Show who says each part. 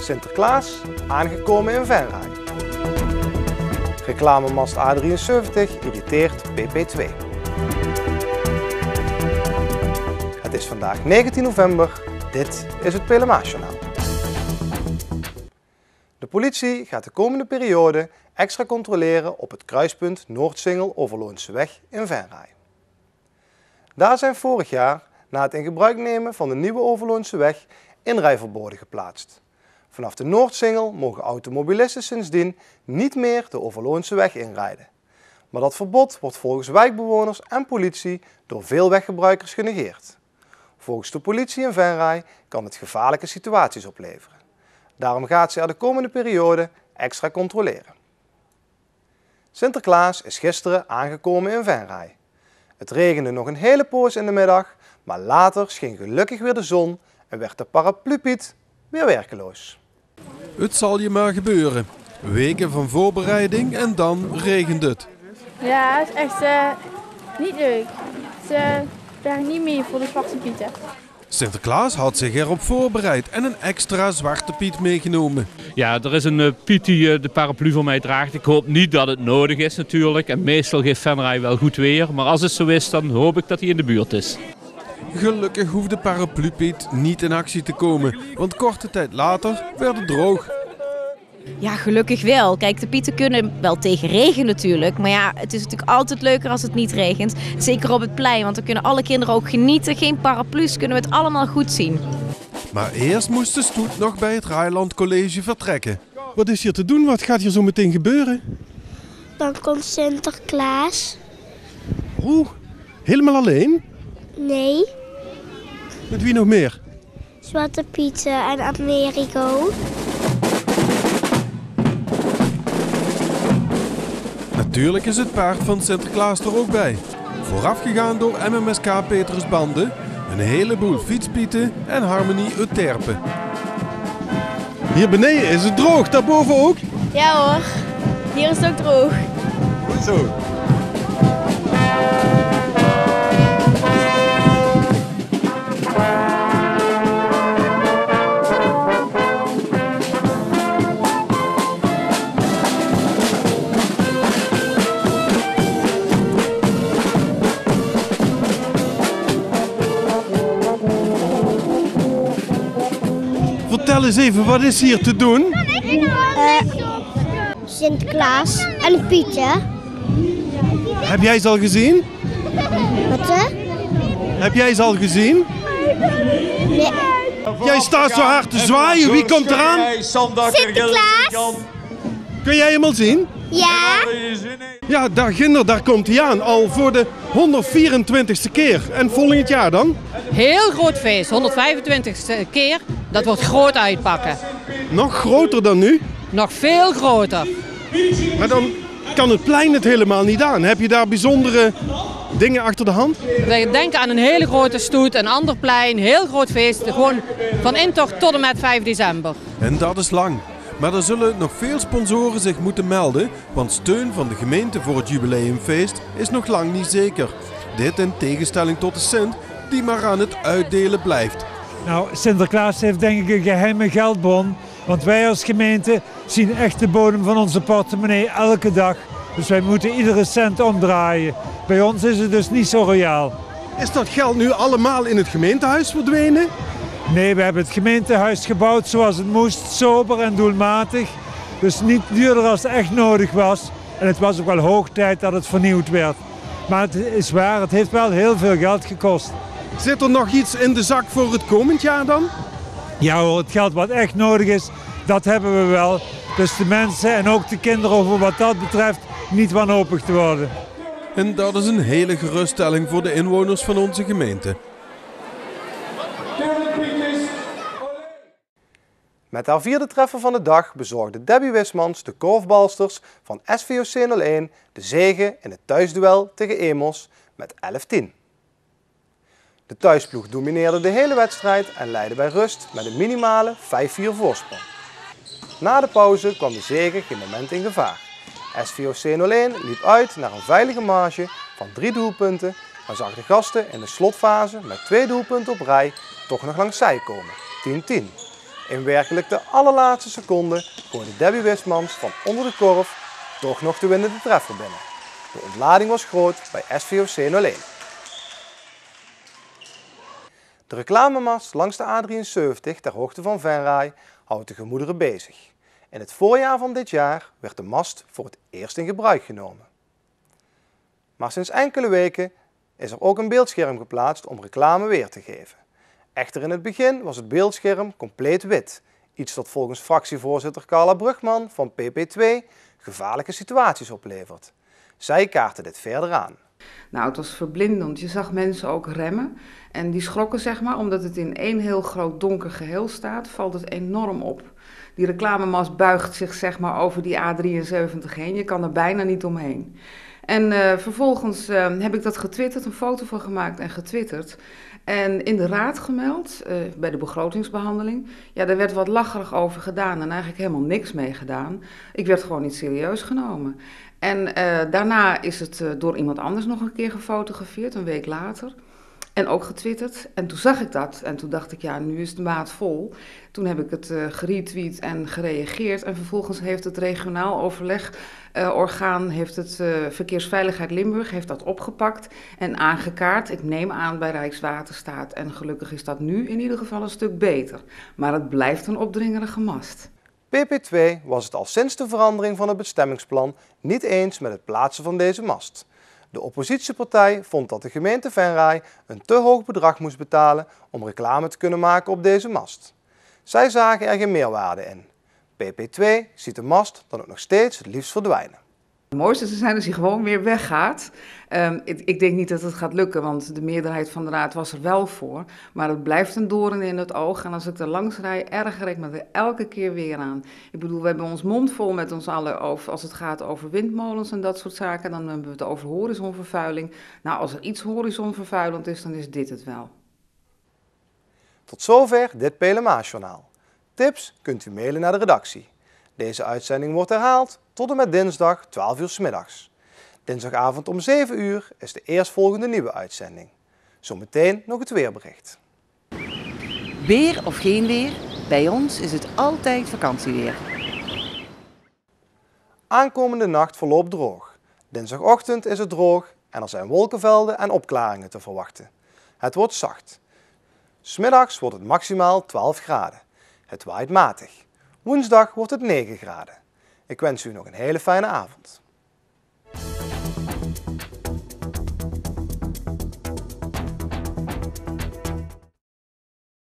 Speaker 1: Sinterklaas, aangekomen in Venray. Reclamemast A73 irriteert PP2. Het is vandaag 19 november, dit is het Pelemaasjournaal. De politie gaat de komende periode extra controleren op het kruispunt Noordsingel-Overloonseweg in Venray. Daar zijn vorig jaar, na het in gebruik nemen van de nieuwe Overloonseweg, inrijverboden geplaatst. Vanaf de Noordsingel mogen automobilisten sindsdien niet meer de Overloonseweg inrijden. Maar dat verbod wordt volgens wijkbewoners en politie door veel weggebruikers genegeerd. Volgens de politie in Venray kan het gevaarlijke situaties opleveren. Daarom gaat ze er de komende periode extra controleren. Sinterklaas is gisteren aangekomen in Venray. Het regende nog een hele poos in de middag, maar later scheen gelukkig weer de zon en werd de paraplupiet weer werkeloos.
Speaker 2: Het zal je maar gebeuren. Weken van voorbereiding en dan regent het.
Speaker 3: Ja, het is echt niet leuk. Ik ben niet mee voor de Zwarte Pieten.
Speaker 2: Sinterklaas had zich erop voorbereid en een extra Zwarte Piet meegenomen.
Speaker 4: Ja, er is een Piet die de paraplu voor mij draagt. Ik hoop niet dat het nodig is natuurlijk. En meestal geeft Venray wel goed weer. Maar als het zo is, dan hoop ik dat hij in de buurt is.
Speaker 2: Gelukkig hoeft de paraplupiet niet in actie te komen, want korte tijd later werd het droog.
Speaker 5: Ja, gelukkig wel. Kijk, de pieten kunnen wel tegen regen natuurlijk. Maar ja, het is natuurlijk altijd leuker als het niet regent. Zeker op het plein, want dan kunnen alle kinderen ook genieten. Geen paraplu's, kunnen we het allemaal goed zien.
Speaker 2: Maar eerst moest de stoet nog bij het Raailand College vertrekken.
Speaker 6: Wat is hier te doen? Wat gaat hier zo meteen gebeuren?
Speaker 7: Dan komt Sinterklaas.
Speaker 6: Oeh, helemaal alleen?
Speaker 7: Nee,
Speaker 6: Met wie nog meer?
Speaker 7: Zwarte Pieten en Amerigo.
Speaker 2: Natuurlijk is het paard van Sinterklaas er ook bij. Voorafgegaan door MMSK Petrusbande, een heleboel fietspieten en Harmonie Euterpe.
Speaker 6: Hier beneden is het droog, daarboven ook?
Speaker 3: Ja hoor, hier is het ook droog.
Speaker 6: Goed zo. Vertel eens even, wat is hier te doen?
Speaker 7: Sinterklaas en de Pieten.
Speaker 6: Heb jij ze al gezien?
Speaker 7: Wat hè?
Speaker 6: Heb jij ze al gezien?
Speaker 7: Nee.
Speaker 6: Jij staat zo hard te zwaaien, wie komt eraan?
Speaker 7: Sinterklaas.
Speaker 6: Kun jij hem al zien?
Speaker 7: Ja.
Speaker 6: Ja, daar komt hij aan, al voor de 124ste keer. En volgend jaar dan?
Speaker 8: Heel groot feest, 125ste keer. Dat wordt groot uitpakken.
Speaker 6: Nog groter dan nu?
Speaker 8: Nog veel groter.
Speaker 6: Maar dan kan het plein het helemaal niet aan. Heb je daar bijzondere dingen achter de hand?
Speaker 8: We denken aan een hele grote stoet, een ander plein, heel groot feest. Gewoon van intocht tot en met 5 december.
Speaker 2: En dat is lang. Maar er zullen nog veel sponsoren zich moeten melden, want steun van de gemeente voor het jubileumfeest is nog lang niet zeker. Dit in tegenstelling tot de Sint, die maar aan het uitdelen blijft.
Speaker 9: Nou, Sinterklaas heeft denk ik een geheime geldbron, want wij als gemeente zien echt de bodem van onze portemonnee elke dag. Dus wij moeten iedere cent omdraaien. Bij ons is het dus niet zo royaal.
Speaker 6: Is dat geld nu allemaal in het gemeentehuis verdwenen?
Speaker 9: Nee, we hebben het gemeentehuis gebouwd zoals het moest, sober en doelmatig. Dus niet duurder als het echt nodig was. En het was ook wel hoog tijd dat het vernieuwd werd. Maar het is waar, het heeft wel heel veel geld gekost.
Speaker 6: Zit er nog iets in de zak voor het komend jaar dan?
Speaker 9: Ja hoor, het geld wat echt nodig is, dat hebben we wel. Dus de mensen en ook de kinderen hoeven wat dat betreft niet wanhopig te worden.
Speaker 2: En dat is een hele geruststelling voor de inwoners van onze gemeente.
Speaker 1: Met haar vierde treffer van de dag bezorgde Debbie Wismans de korfbalsters van SVOC 01 de zege in het thuisduel tegen Emos met 11-10. De thuisploeg domineerde de hele wedstrijd en leidde bij rust met een minimale 5-4 voorsprong. Na de pauze kwam de zege geen moment in gevaar. SVOC 01 liep uit naar een veilige marge van 3 doelpunten, maar zag de gasten in de slotfase met 2 doelpunten op rij toch nog langs zij komen, 10-10. In werkelijk de allerlaatste seconde gooide Debbie Wismans van onder de korf toch nog de winnende treffer binnen. De ontlading was groot bij SVOC 01. De reclamemast langs de A73 ter hoogte van Venray houdt de gemoederen bezig. In het voorjaar van dit jaar werd de mast voor het eerst in gebruik genomen. Maar sinds enkele weken is er ook een beeldscherm geplaatst om reclame weer te geven. Echter in het begin was het beeldscherm compleet wit, iets dat volgens fractievoorzitter Carla Brugman van PP2 gevaarlijke situaties oplevert. Zij kaarten dit verder aan.
Speaker 10: Nou, het was verblindend. Je zag mensen ook remmen en die schrokken, zeg maar, omdat het in één heel groot donker geheel staat, valt het enorm op. Die reclamemast buigt zich, zeg maar, over die A73 heen. Je kan er bijna niet omheen. En vervolgens heb ik dat getwitterd, een foto van gemaakt en getwitterd. En in de raad gemeld, bij de begrotingsbehandeling. Ja, daar werd wat lacherig over gedaan en eigenlijk helemaal niks mee gedaan. Ik werd gewoon niet serieus genomen. En daarna is het door iemand anders nog een keer gefotografeerd, een week later. En ook getwitterd. En toen zag ik dat. En toen dacht ik, ja, nu is de maat vol. Toen heb ik het geretweet en gereageerd. En vervolgens heeft het regionaal overlegorgaan, heeft het Verkeersveiligheid Limburg, heeft dat opgepakt en aangekaart. Ik neem aan bij Rijkswaterstaat. En gelukkig is dat nu in ieder geval een stuk beter. Maar het blijft een opdringerige mast.
Speaker 1: PP2 was het al sinds de verandering van het bestemmingsplan niet eens met het plaatsen van deze mast. De oppositiepartij vond dat de gemeente Venray een te hoog bedrag moest betalen om reclame te kunnen maken op deze mast. Zij zagen er geen meerwaarde in. PP2 ziet de mast dan ook nog steeds het liefst verdwijnen.
Speaker 10: Het mooiste zou zijn als hij gewoon weer weggaat. Ik denk niet dat het gaat lukken, want de meerderheid van de raad was er wel voor. Maar het blijft een doorn in het oog. En als ik er langs rijd, erger ik me er elke keer weer aan. Ik bedoel, we hebben ons mond vol met ons allen over, als het gaat over windmolens en dat soort zaken. Dan hebben we het over horizonvervuiling. Nou, als er iets horizonvervuilend is, dan is dit het wel.
Speaker 1: Tot zover dit PLMA-journaal. Tips kunt u mailen naar de redactie. Deze uitzending wordt herhaald tot en met dinsdag 12 uur 's middags. Dinsdagavond om 7 uur is de eerstvolgende nieuwe uitzending. Zometeen nog het weerbericht.
Speaker 11: Weer of geen weer, bij ons is het altijd vakantieweer.
Speaker 1: Aankomende nacht verloopt droog. Dinsdagochtend is het droog en er zijn wolkenvelden en opklaringen te verwachten. Het wordt zacht. 'S Middags wordt het maximaal 12 graden. Het waait matig. Woensdag wordt het 9 graden. Ik wens u nog een hele fijne avond.